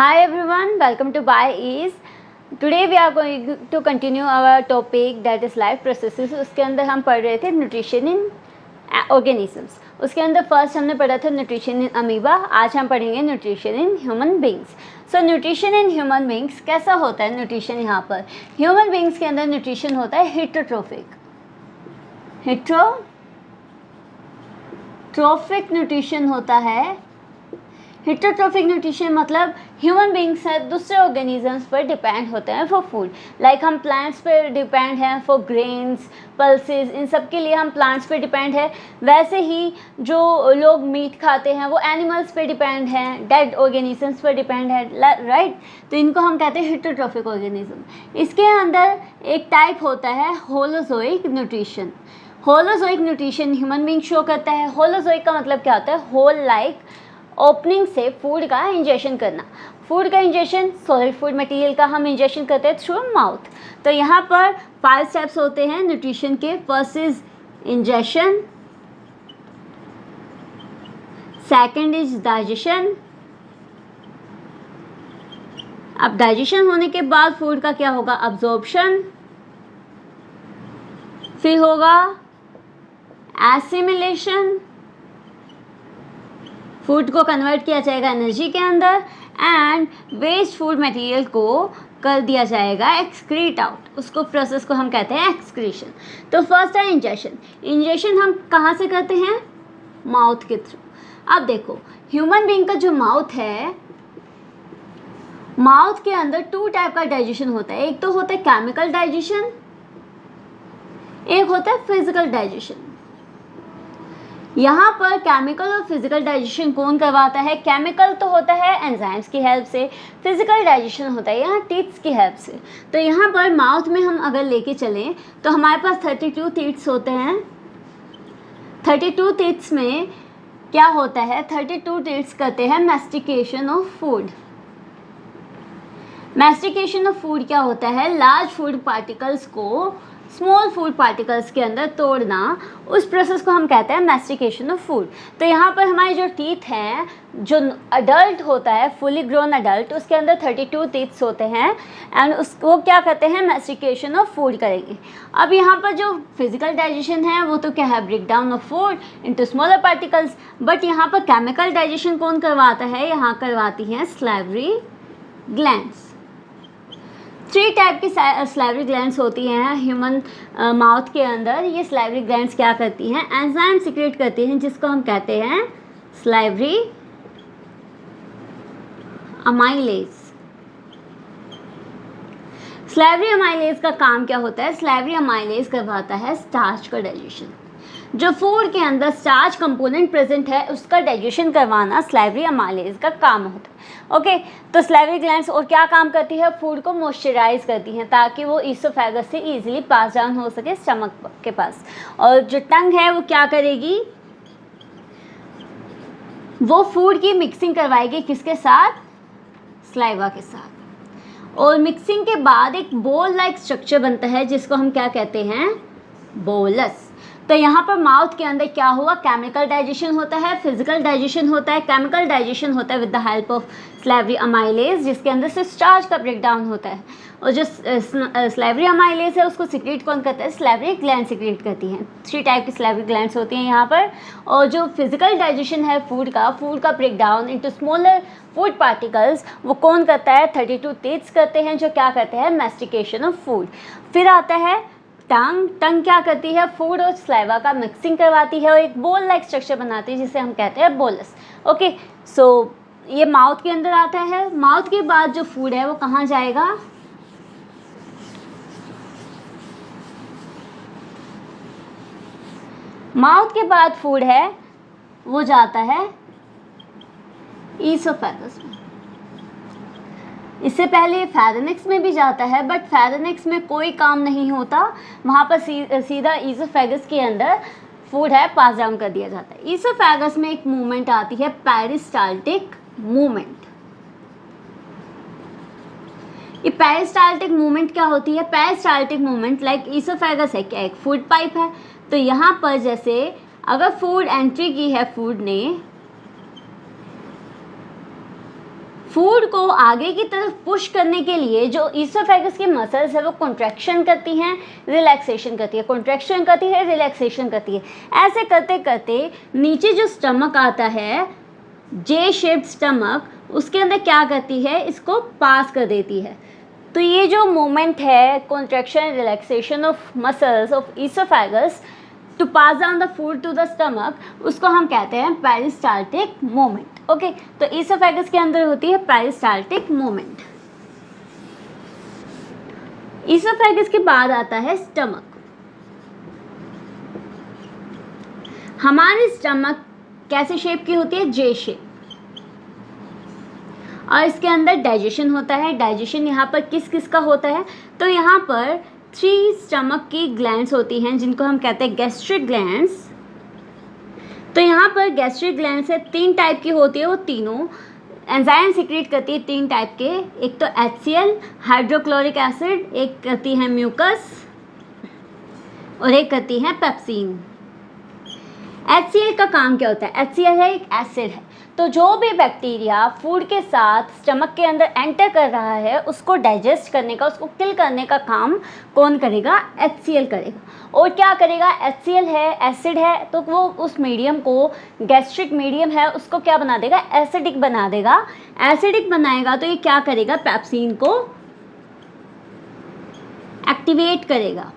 Hi everyone, welcome to BioEase. Today we are going to continue our topic that is life processes. उसके अंदर हम पढ़ रहे थे न्यूट्रिशन इन ऑर्गेनिजम्स. उसके अंदर फर्स्ट हमने पढ़ा था न्यूट्रिशन इन अमीबा. आज हम पढ़ेंगे nutrition in human beings. So nutrition in human beings कैसा होता है न्यूट्रिशन. यहाँ पर ह्यूमन बींग्स के अंदर न्यूट्रिशन होता है हिट्रोट्रोफिक न्यूट्रिशन होता है. हिट्रोट्रोफिक न्यूट्रिशन मतलब ह्यूमन बींग्स हैं दूसरे ऑर्गेनिजम्स पर डिपेंड होते हैं फॉर फूड. लाइक हम प्लांट्स पर डिपेंड हैं फॉर ग्रेन्स, पल्सेस, इन सब के लिए हम प्लांट्स पे डिपेंड है. वैसे ही जो लोग मीट खाते हैं वो एनिमल्स पे डिपेंड हैं, डेड ऑर्गेनिजम्स पर डिपेंड है, राइट. तो इनको हम कहते हैं हिट्रोट्रोफिक ऑर्गेनिज्म. इसके अंदर एक टाइप होता है holozoic nutrition. Holozoic nutrition human being show करता है. होलोजोइक का मतलब क्या होता है? होल लाइक ओपनिंग से फूड का इंजेक्शन करना. फूड का इंजेक्शन, सॉलिड फूड मटेरियल का हम इंजेक्शन करते हैं थ्रू माउथ. तो यहाँ पर 5 स्टेप्स होते हैं न्यूट्रिशन के. First is injection, second is digestion. अब डाइजेशन होने के बाद फूड का क्या होगा? अब्जॉर्प्शन. फिर होगा एसिमिलेशन, फूड को कन्वर्ट किया जाएगा एनर्जी के अंदर, एंड वेस्ट फूड मटेरियल को कर दिया जाएगा एक्सक्रीट आउट. उसको प्रोसेस को हम कहते हैं एक्सक्रीशन. तो फर्स्ट है इंजेक्शन. इंजेक्शन हम कहाँ से करते हैं? माउथ के थ्रू. अब देखो ह्यूमन बीइंग का जो माउथ है, माउथ के अंदर 2 टाइप का डाइजेशन होता है. एक तो होता है केमिकल डाइजेशन, एक होता है फिजिकल डाइजेशन. यहाँ पर केमिकल और फिजिकल डाइजेशन कौन करवाता है? केमिकल तो होता है एंजाइम्स की हेल्प से, फिजिकल डाइजेशन होता है यहाँ टीथ्स की हेल्प से. तो यहाँ पर माउथ में हम अगर लेके चलें तो हमारे पास 32 टीथ्स होते हैं. 32 टीथ्स में क्या होता है? 32 टीथ्स करते हैं mastication of food. Mastication of food क्या होता है? लार्ज फूड पार्टिकल्स को स्मॉल फूड पार्टिकल्स के अंदर तोड़ना. उस प्रोसेस को हम कहते हैं मैस्टिकेशन ऑफ फूड. तो यहाँ पर हमारे जो टीथ हैं, जो अडल्ट होता है फुली ग्रोन अडल्ट, उसके अंदर 32 टीथ्स होते हैं एंड उसको क्या करते हैं? मैस्टिकेशन ऑफ फूड करेंगे. अब यहाँ पर जो फिजिकल डाइजेशन है वो तो क्या है? Break down of food into smaller particles. But यहाँ पर केमिकल डाइजेशन कौन करवाता है? यहाँ करवाती हैं सलाइवरी ग्लैंड्स. 3 टाइप की सलाइवरी ग्लैंड्स होती हैं ह्यूमन माउथ के अंदर. ये सलाइवरी ग्लैंड्स क्या करती हैं? एंजाइम सीक्रेट करती हैं जिसको हम कहते हैं सलाइवरी अमाइलेज. सलाइवरी अमाइलेज का काम क्या होता है? सलाइवरी अमाइलेज करवाता है स्टार्च का डाइजेशन. जो फूड के अंदर स्टार्च कंपोनेंट प्रेजेंट है उसका डाइजेशन करवाना सलाइवरी अमाइलेज का काम होता है. ओके, तो सलाइवरी ग्लैंड्स और क्या काम करती है? फूड को मॉइस्चराइज करती हैं ताकि वो ईसोफेगस से इजीली पास डाउन हो सके स्टमक के पास. और जो टंग है वो क्या करेगी? वो फूड की मिक्सिंग करवाएगी किसके साथ? सलाइवा के साथ. और मिक्सिंग के बाद एक बोल लाइक स्ट्रक्चर बनता है जिसको हम क्या कहते हैं? बोलस. तो यहाँ पर माउथ के अंदर क्या हुआ? केमिकल डाइजेशन होता है, फिजिकल डाइजेशन होता है. केमिकल डाइजेशन होता है with the help of salivary amylase जिसके अंदर से स्टार्च का ब्रेक डाउन होता है. और जो सलाइवरी अमाइलेज है उसको सिक्रेट कौन करता है? सलाइवरी ग्लैंड सिक्रेट करती हैं. 3 टाइप की सलाइवरी ग्लैंड्स होती हैं यहाँ पर. और जो फिजिकल डाइजेशन है फूड का break down into smaller food particles वो कौन करता है? 32 टीथ्स करते हैं जो क्या करते हैं? Mastication of food. फिर आता है टंग. टंग क्या करती है? फूड और सलाइवा का मिक्सिंग करवाती है और एक बोल लाइक स्ट्रक्चर बनाती है जिसे हम कहते हैं बोलस. ओके, सो ये माउथ के अंदर आता है. माउथ के बाद जो फूड है वो कहाँ जाएगा? माउथ के बाद फूड है वो जाता है ईसोफेगस में. इससे पहले फेरेनिक्स में भी जाता है बट फेरेनिक्स में कोई काम नहीं होता. वहाँ पर सीधा ईसोफेगस के अंदर फूड है पास डाउन कर दिया जाता है. ईसोफेगस में एक मूवमेंट आती है पेरिस्टाल्टिक मूवमेंट. ये पेरिस्टाल्टिक मूवमेंट क्या होती है? पेरिस्टाल्टिक मूवमेंट लाइक ईसोफेगस है क्या? एक फूड पाइप है. तो यहाँ पर जैसे अगर फूड एंट्री की है फूड ने फूड को आगे की तरफ पुश करने के लिए जो ईसोफेगस की मसल्स है वो कॉन्ट्रैक्शन करती हैं, रिलैक्सेशन करती है, कॉन्ट्रैक्शन करती है, रिलैक्सेशन करती है। ऐसे करते करते नीचे जो स्टमक आता है, जे शेप्ड स्टमक, उसके अंदर क्या करती है, इसको पास कर देती है। तो ये जो मोमेंट है, contraction relaxation of muscles of oesophagus to pass down the food to the stomach, उसको हम कहते हैं पेरिस्टाल्टिक मोमेंट। ओके, तो ईसोफेगस के अंदर होती है पेरिस्टाल्टिक मोमेंट। ईसोफेगस के बाद आता है स्टमक। हमारी स्टमक कैसे शेप की होती है, जे शेप, और इसके अंदर डाइजेशन होता है। डाइजेशन यहाँ पर किस किस का होता है, तो यहाँ पर 3 स्टमक की ग्लैंड्स होती हैं जिनको हम कहते हैं गैस्ट्रिक ग्लैंड्स। तो यहाँ पर गैस्ट्रिक ग्लैंड्स है, 3 टाइप की होती है, वो तीनों एंजाइम सिक्रेट करती है 3 टाइप के। एक तो HCl हाइड्रोक्लोरिक एसिड, एक करती है म्यूकस, और एक करती है पेप्सिन। HCl का काम क्या होता है, HCl है एक एसिड है, तो जो भी बैक्टीरिया फूड के साथ स्टमक के अंदर एंटर कर रहा है उसको डाइजेस्ट करने का, उसको किल करने का काम कौन करेगा, HCl करेगा। और क्या करेगा, HCl है, एसिड है, तो वो उस मीडियम को, गैस्ट्रिक मीडियम है, उसको क्या बना देगा, एसिडिक बना देगा। एसिडिक बनाएगा तो ये क्या करेगा, पेप्सिन को एक्टिवेट करेगा,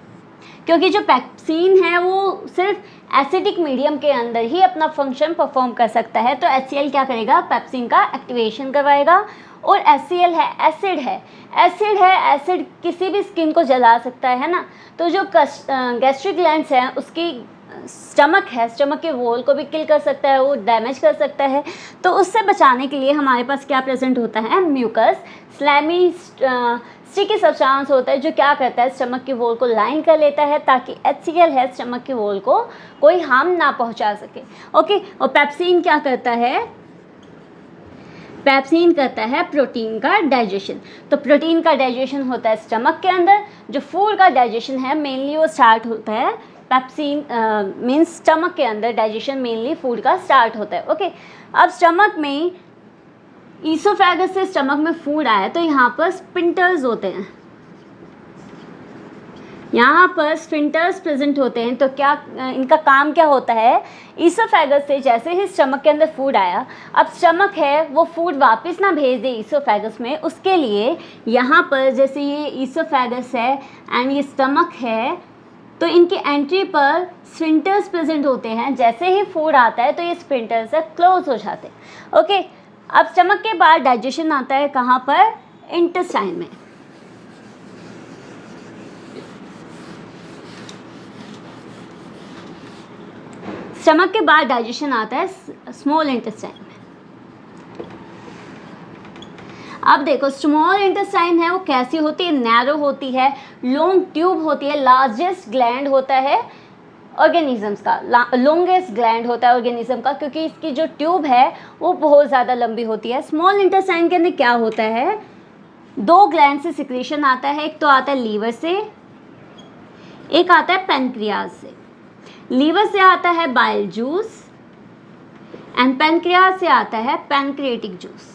क्योंकि जो पेप्सिन है वो सिर्फ एसिडिक मीडियम के अंदर ही अपना फंक्शन परफॉर्म कर सकता है। तो HCl क्या करेगा, पेप्सिन का एक्टिवेशन करवाएगा। और HCl है, एसिड है, एसिड है, एसिड किसी भी स्किन को जला सकता है ना। तो जो गैस्ट्रिक ग्लैंड्स हैं उसकी स्टमक है, स्टमक के वॉल को भी किल कर सकता है, वो डैमेज कर सकता है। तो उससे बचाने के लिए हमारे पास क्या प्रेजेंट होता है, म्यूकस, स्लैमी स्टिकी सब्सटेंस होता है जो क्या करता है, स्टमक की वॉल को लाइन कर लेता है ताकि HCl है स्टमक की वॉल को कोई हार्म ना पहुंचा सके। ओके, और पेप्सिन क्या करता है, पेप्सिन करता है प्रोटीन का डाइजेशन। तो प्रोटीन का डाइजेशन होता है स्टमक के अंदर। जो फूड का डाइजेशन है मेनली वो स्टार्ट होता है पेप्सिन मीन्स स्टमक के अंदर डाइजेशन मेनली फूड का स्टार्ट होता है। ओके, अब स्टमक में ईसोफेगस से स्टमक में फूड आया तो यहाँ पर स्फिंक्टर्स होते हैं, यहाँ पर स्फिंक्टर्स प्रेजेंट होते हैं। तो क्या इनका काम क्या होता है, ईसोफेगस से जैसे ही स्टमक के अंदर फूड आया, अब स्टमक है वो फूड वापस ना भेज दे ईसोफेगस में, उसके लिए यहाँ पर जैसे ये ईसोफेगस है एंड ये स्टमक है, तो इनकी एंट्री पर स्फिंक्टर्स प्रेजेंट होते हैं। जैसे ही फूड आता है तो ये स्फिंक्टर्स से क्लोज हो जाते हैं। ओके, अब स्टमक के बाद डाइजेशन आता है कहाँ पर, इंटेस्टाइन में। स्टमक के बाद डाइजेशन आता है स्मॉल इंटेस्टाइन में। अब देखो स्मॉल इंटेस्टाइन है वो कैसी होती है, नैरो होती है, लॉन्ग ट्यूब होती है, लार्जेस्ट ग्लैंड होता है ऑर्गेनिजम्स का, लॉन्गेस्ट ग्लैंड होता है ऑर्गेनिज्म का, क्योंकि इसकी जो ट्यूब है वो बहुत ज़्यादा लंबी होती है। स्मॉल इंटेस्टाइन के अंदर क्या होता है, 2 ग्लैंड से सिक्रीशन आता है, एक तो आता है लीवर से, एक आता है पैनक्रियाज से। लीवर से आता है बाइल जूस एंड पैनक्रियाज से आता है पैनक्रिएटिक जूस।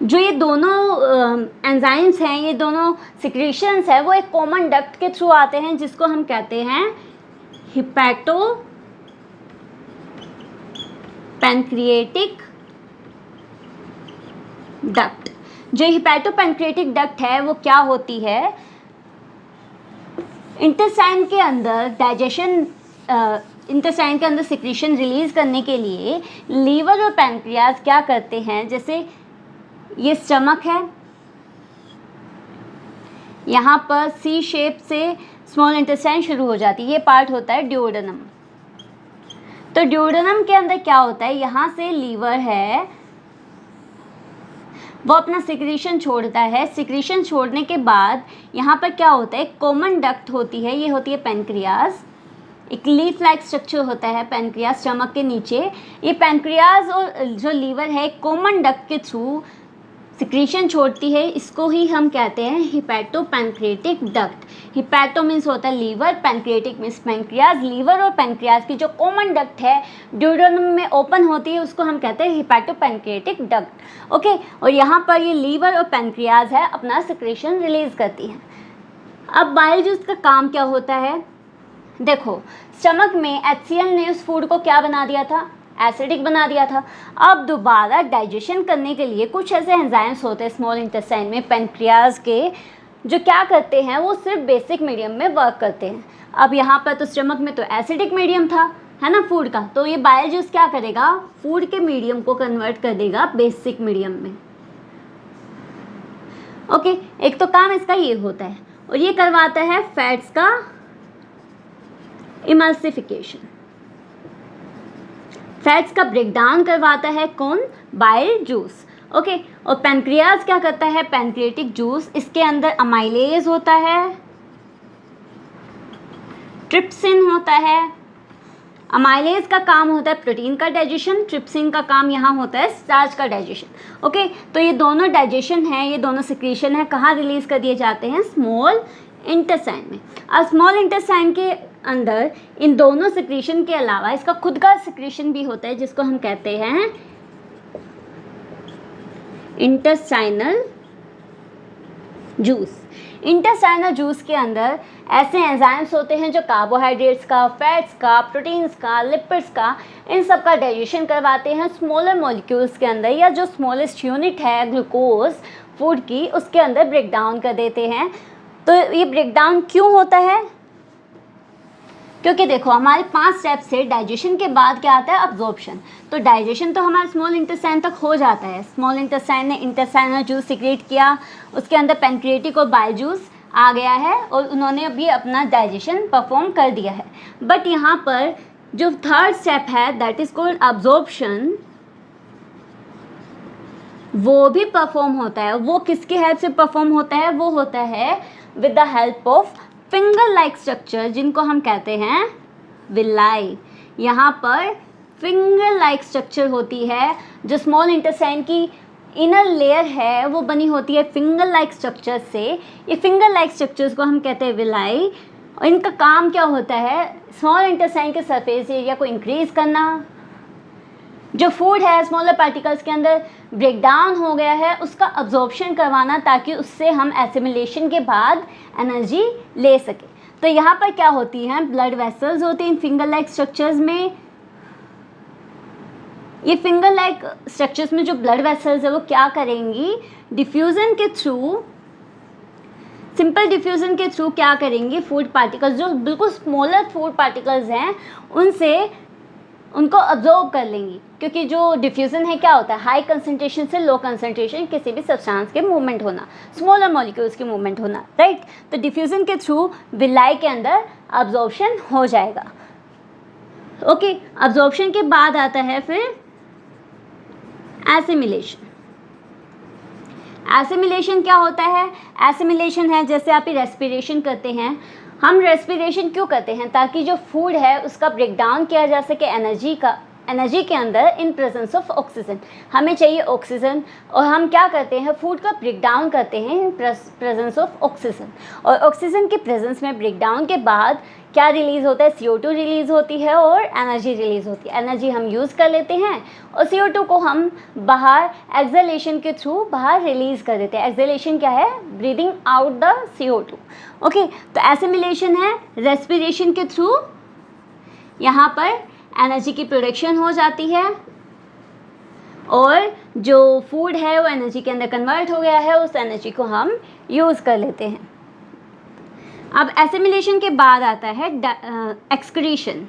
जो ये दोनों एंजाइम्स हैं, ये दोनों सिक्रीशंस है, वो एक कॉमन डक्ट के थ्रू आते हैं जिसको हम कहते हैं हिपैटो पैनक्रिएटिक डक्ट। जो हिपैटो पैनक्रिएटिक डक्ट है वो क्या होती है, इंटेस्टाइन के अंदर डाइजेशन, इंटेस्टाइन के अंदर सिक्रीशन रिलीज करने के लिए लीवर और पैनक्रियाज क्या करते हैं, जैसे ये स्टमक है, यहाँ पर सी शेप से स्मॉल इंटेस्टाइन शुरू हो जाती है, ये पार्ट होता है ड्यूओडेनम। तो ड्यूओडेनम के अंदर क्या होता है, यहाँ से लीवर है वो अपना सिक्रीशन छोड़ता है। सिक्रीशन छोड़ने के बाद यहाँ पर क्या होता है, कॉमन डक्ट होती है, ये होती है पैनक्रियाज। एक लीफ लाइक स्ट्रक्चर होता है पैनक्रियाज स्टमक के नीचे। ये पैनक्रियाज और जो लीवर है कॉमन डक्ट के थ्रू सिक्रीशन छोड़ती है, इसको ही हम कहते हैं हिपैटोपैनक्रियाटिक डक्ट। हिपैटो मीन्स होता है liver, pancreatic means pancreas. Liver और पैनक्रियाज की जो कॉमन डक्ट है ड्यूडेनम में ओपन होती है, उसको हम कहते हैं हिपैटोपैनक्रियाटिक डक्ट। ओके, और यहाँ पर ये लीवर और पैनक्रियाज है अपना सिक्रीशन रिलीज करती है। अब बाइल जूस का काम क्या होता है, देखो स्टमक में HCl ने उस फूड को क्या बना दिया था, एसिडिक बना दिया था। अब दोबारा डाइजेशन करने के लिए कुछ ऐसे एंजाइम्स होते हैं स्मॉल इंटेस्टाइन में, पैनक्रियाज के, जो क्या करते हैं, वो सिर्फ बेसिक मीडियम में वर्क करते हैं। अब यहाँ पर तो स्टमक में तो एसिडिक मीडियम था, है ना, फूड का, तो ये बाइल जूस क्या करेगा, फूड के मीडियम को कन्वर्ट कर देगा बेसिक मीडियम में। ओके, एक तो काम इसका ये होता है, और ये करवाता है फैट्स का इमल्सिफिकेशन, फैट्स का ब्रेकडाउन करवाता है कौन, बाइल जूस। ओके, और पैनक्रियाज क्या करता है, पैनक्रियाटिक जूस, इसके अंदर अमाइलेज होता है, ट्रिप्सिन होता है। अमाइलेज का काम होता है प्रोटीन का डाइजेशन, ट्रिप्सिन का काम यहाँ होता है स्टार्च का डाइजेशन। ओके, तो ये दोनों डाइजेशन है, ये दोनों सिक्रीशन है, कहाँ रिलीज कर दिए जाते हैं, स्मॉल इंटेस्टाइन में। अब स्मॉल इंटेस्टाइन के अंदर इन दोनों सिक्रीशन के अलावा इसका खुद का सिक्रीशन भी होता है, जिसको हम कहते हैं इंटेस्टाइनल जूस। इंटेस्टाइनल जूस के अंदर ऐसे एंजाइम्स होते हैं जो कार्बोहाइड्रेट्स का, फैट्स का, प्रोटीन्स का, लिपिड्स का, इन सब का डाइजेशन करवाते हैं स्मॉलर मॉलिक्यूल्स के अंदर, या जो स्मॉलेस्ट यूनिट है ग्लूकोज फूड की, उसके अंदर ब्रेक डाउन कर देते हैं। तो ये ब्रेक डाउन क्यों होता है, क्योंकि देखो हमारे 5 स्टेप से डाइजेशन के बाद क्या आता है, अब्जॉर्प्शन। तो डाइजेशन तो हमारे स्मॉल इंटेस्टाइन तक हो जाता है, स्मॉल इंटेस्टाइन ने इंटेस्टाइनल जूस सिक्रेट किया, उसके अंदर पैनक्रियाटिक और बाइल जूस आ गया है, और उन्होंने अभी अपना डाइजेशन परफॉर्म कर दिया है। बट यहाँ पर जो थर्ड स्टेप है दैट इज कॉल्ड अब्जॉर्प्शन, वो भी परफॉर्म होता है। वो किसकी हेल्प से परफॉर्म होता है, वो होता है with the help of finger like structure, जिनको हम कहते हैं विलाई। यहाँ पर फिंगर लाइक स्ट्रक्चर होती है, जो स्मॉल इंटेस्टाइन की इनर लेयर है वो बनी होती है फिंगर लाइक स्ट्रक्चर से। ये फिंगर लाइक स्ट्रक्चर्स को हम कहते हैं विलाई, और इनका काम क्या होता है, स्मॉल इंटेस्टाइन के सरफेस एरिया को इंक्रीज करना, जो फूड है स्मॉलर पार्टिकल्स के अंदर ब्रेक डाउन हो गया है उसका अब्जॉर्प्शन करवाना, ताकि उससे हम एसिमिलेशन के बाद एनर्जी ले सके। तो यहाँ पर क्या होती हैं, ब्लड वेसल्स होते हैं इन फिंगर लाइक स्ट्रक्चर्स में। ये फिंगर लाइक स्ट्रक्चर्स में जो ब्लड वेसल्स है वो क्या करेंगी, डिफ्यूजन के थ्रू, सिंपल डिफ्यूजन के थ्रू क्या करेंगी, फूड पार्टिकल्स जो बिल्कुल स्मॉलर फूड पार्टिकल्स हैं उनसे उनको अब्जॉर्ब कर लेंगी। क्योंकि जो डिफ्यूज़न है क्या होता है, हाई कंसंट्रेशन से लो कंसंट्रेशन किसी भी सब्सटेंस के मूवमेंट होना, स्मॉलर मॉलिक्यूल्स के मूवमेंट होना, राइट। तो डिफ्यूज़न के थ्रू विलाई के अंदर अब्जॉर्प्शन हो जाएगा। ओके, अब्जॉर्प्शन के बाद आता है फिर एसिमिलेशन। एसिमिलेशन क्या होता है, एसिमिलेशन है जैसे आप रेस्पिरेशन करते हैं, हम रेस्पिरेशन क्यों करते हैं, ताकि जो फूड है उसका ब्रेक डाउन किया जा सके एनर्जी के अंदर इन प्रेजेंस ऑफ ऑक्सीजन। हमें चाहिए ऑक्सीजन, और हम क्या करते हैं, फूड का ब्रेक डाउन करते हैं इन प्रेजेंस ऑफ ऑक्सीजन। और ऑक्सीजन के प्रेजेंस में ब्रेक डाउन के बाद क्या रिलीज़ होता है, CO2 रिलीज़ होती है और एनर्जी रिलीज़ होती है। एनर्जी हम यूज़ कर लेते हैं और CO2 को हम बाहर एक्सहेलेशन के थ्रू बाहर रिलीज़ कर देते हैं। एक्सहेलेशन क्या है, breathing out the CO2। Okay, तो एसिमिलेशन है रेस्पिरेशन के थ्रू, यहाँ पर एनर्जी की प्रोडक्शन हो जाती है और जो फूड है वो एनर्जी के अंदर कन्वर्ट हो गया है, उस एनर्जी को हम यूज़ कर लेते हैं। अब एसिमिलेशन के बाद आता है एक्सक्रीशन।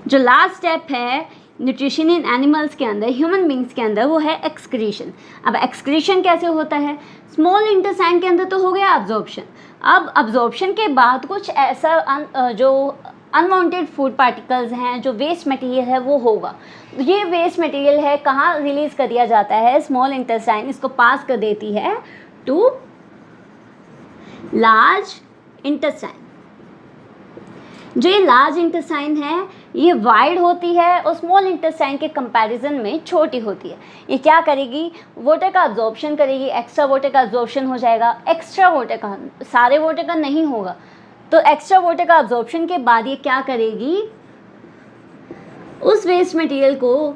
जो लास्ट स्टेप है न्यूट्रिशन इन एनिमल्स के अंदर, ह्यूमन बींग्स के अंदर, वो है एक्सक्रीशन। अब एक्सक्रीशन कैसे होता है, स्मॉल इंटेस्टाइन के अंदर तो हो गया अब्जॉर्प्शन। अब अब्जॉर्प्शन के बाद कुछ ऐसा जो अनवांटेड फूड पार्टिकल्स हैं, जो वेस्ट मटेरियल है वो होगा। ये वेस्ट मटेरियल है कहाँ रिलीज़ कर दिया जाता है, स्मॉल इंटेस्टाइन इसको पास कर देती है टू लार्ज इंटेस्टाइन। जो ये लार्ज इंटेस्टाइन है ये वाइड होती है और स्मॉल इंटेस्टाइन के कंपैरिजन में छोटी होती है। ये क्या करेगी, वाटर का अब्जॉर्प्शन करेगी, एक्स्ट्रा वाटर का अब्जॉर्प्शन हो जाएगा, एक्स्ट्रा वाटर का, सारे वाटर का नहीं होगा, तो एक्स्ट्रा वाटर का अब्जॉर्प्शन के बाद ये क्या करेगी, उस वेस्ट मटेरियल को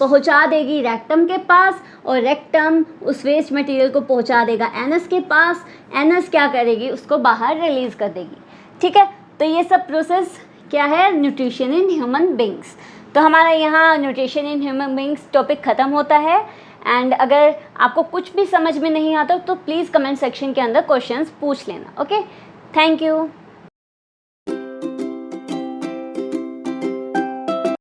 पहुंचा देगी रेक्टम के पास, और रेक्टम उस वेस्ट मटेरियल को पहुंचा देगा एनस के पास। एनस क्या करेगी, उसको बाहर रिलीज कर देगी। ठीक है, तो ये सब प्रोसेस क्या है, न्यूट्रिशन इन ह्यूमन बींग्स। तो हमारा यहाँ nutrition in human beings topic ख़त्म होता है। एंड अगर आपको कुछ भी समझ में नहीं आता तो प्लीज़ कमेंट सेक्शन के अंदर क्वेश्चंस पूछ लेना। Okay, thank you.